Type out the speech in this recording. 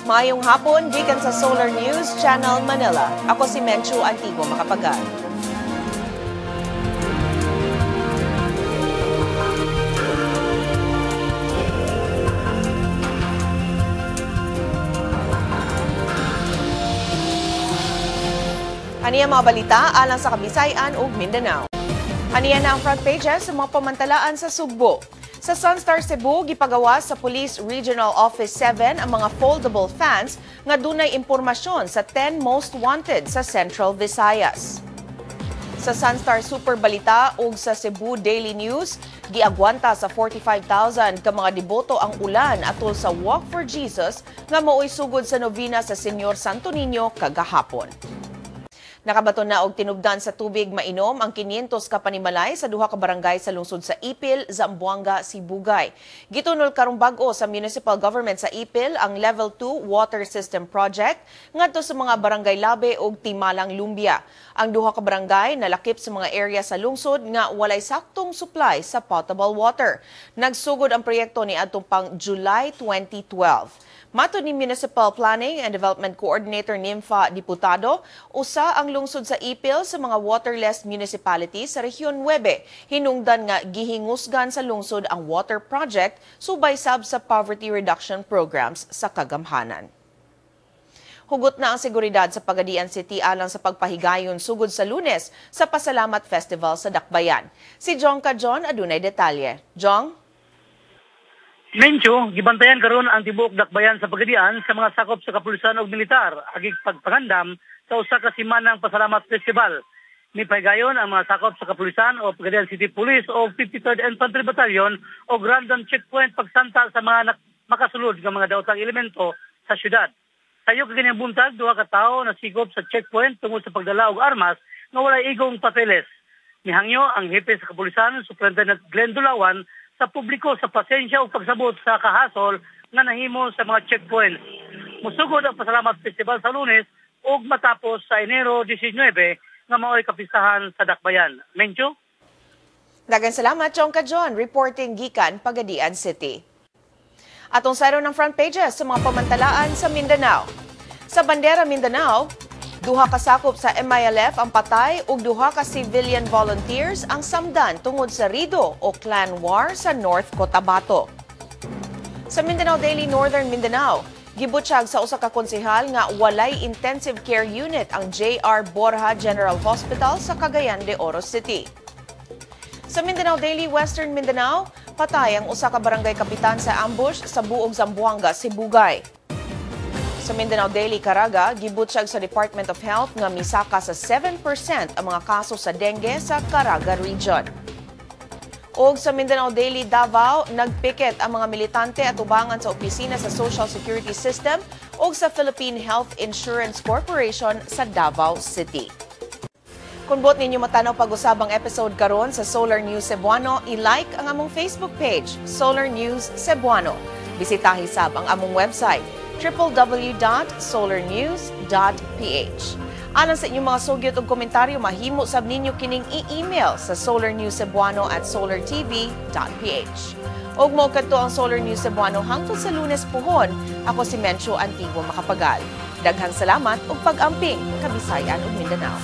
Maayong hapon, gikan sa Solar News Channel Manila. Ako si Menchu Antigo Makapagal. Aniya mga balita alang sa Kabisayan ug Mindanao. Aniya na ang front pages sa mga pamantalaan sa Sugbo. Sa Sunstar Cebu, gipagawas sa Police Regional Office 7 ang mga foldable fans nga dunay impormasyon sa 10 most wanted sa Central Visayas. Sa Sunstar Super Balita ug sa Cebu Daily News, giagwanta sa 45,000 ka mga deboto ang ulan atol sa Walk for Jesus nga mao'y sugod sa novena sa Senyor Santo Niño kagahapon. Nakabaton na og tinubdan sa tubig mainom ang 500 ka panimalay sa duha ka barangay sa lungsod sa Ipil, Zamboanga, Sibugay. Gitunol karong bag-o sa municipal government sa Ipil ang Level 2 Water System Project ngadto sa mga barangay Labe ug Timalang, Lumbia. Ang duha ka barangay nalakip sa mga area sa lungsod nga walay saktong supply sa potable water. Nagsugod ang proyekto ni adtong pang July 2012. Matod ni Municipal Planning and Development Coordinator Nympha Diputado, usa ang lungsod sa Ipil sa mga waterless municipalities sa Rehiyon 9. Hinungdan nga gihingusgan sa lungsod ang water project subay sab sa poverty reduction programs sa kagamhanan. Hugot na ang seguridad sa Pagadian City alang sa pagpahigayon sugod sa Lunes sa Pasalamat Festival sa Dakbayan. Si Jong Kajon adunay detalye. Jong? Mencho, gibantayan karon ang tibuok dakbayan sa Pagadian sa mga sakop sa kapulisan ug militar agig pagpangandam sa usa ka semanang Pasalamat Festival. Mipahigayon ang mga sakop sa kapulisan o Pagadian City Police o 53rd Infantry Battalion o random checkpoint pagsanta sa mga makasulod nga mga daotang elemento sa syudad. Sayo kaganyang buntag, duha ka tawo na sigop sa checkpoint tungod sa pagdala og armas nga walay igong papeles. Mihangyo ang hepe sa kapulisan, Superintendent Glenn Dulawan, sa publiko sa pasensya o pagsabot sa kahasol nga nahimo sa mga checkpoint. Musugod ang Pasalamat Festival sa Lunes ug matapos sa Enero 19 nga mao'y kapistahan sa Dakbayan. Mencho? Daghang salamat, Jong Kajon, reporting gikan Pagadian City. Atong sayro ng front pages sa mga pamantalaan sa Mindanao. Sa Bandera Mindanao, duha ka sakop sa MILF ang patay ug duha ka civilian volunteers ang samdan tungod sa rido o clan war sa North Cotabato. Sa Mindanao Daily Northern Mindanao, gibutyag sa usa ka konsehal nga walay intensive care unit ang J.R. Borja General Hospital sa Cagayan de Oro City. Sa Mindanao Daily Western Mindanao, patay ang usa ka barangay kapitan sa ambush sa buog Zamboanga, Sibugay. Sa Mindanao Daily Caraga, gibutyag sa Department of Health nga misaka sa 7% ang mga kaso sa dengue sa Caraga Region. Og sa Mindanao Daily Davao, nagpiket ang mga militante at ubangan sa opisina sa Social Security System og sa Philippine Health Insurance Corporation sa Davao City. Kung bot ninyo matanaw pag-usabang episode karon sa Solar News Cebuano, i-like ang among Facebook page, Solar News Cebuano. Bisitahi sab ang among website, www.solarnews.ph. Alang sa inyong mga sugyot ug komentaryo, mahimo sab ninyo kining i-email sa solarnewscebuano@solartv.ph. Og mo kadto ang Solar News Cebuano hangtod sa Lunes puhon. Ako si Mencho Antigo Makapagal. Daghang salamat ug pag-amping Kabisayan ug Mindanao.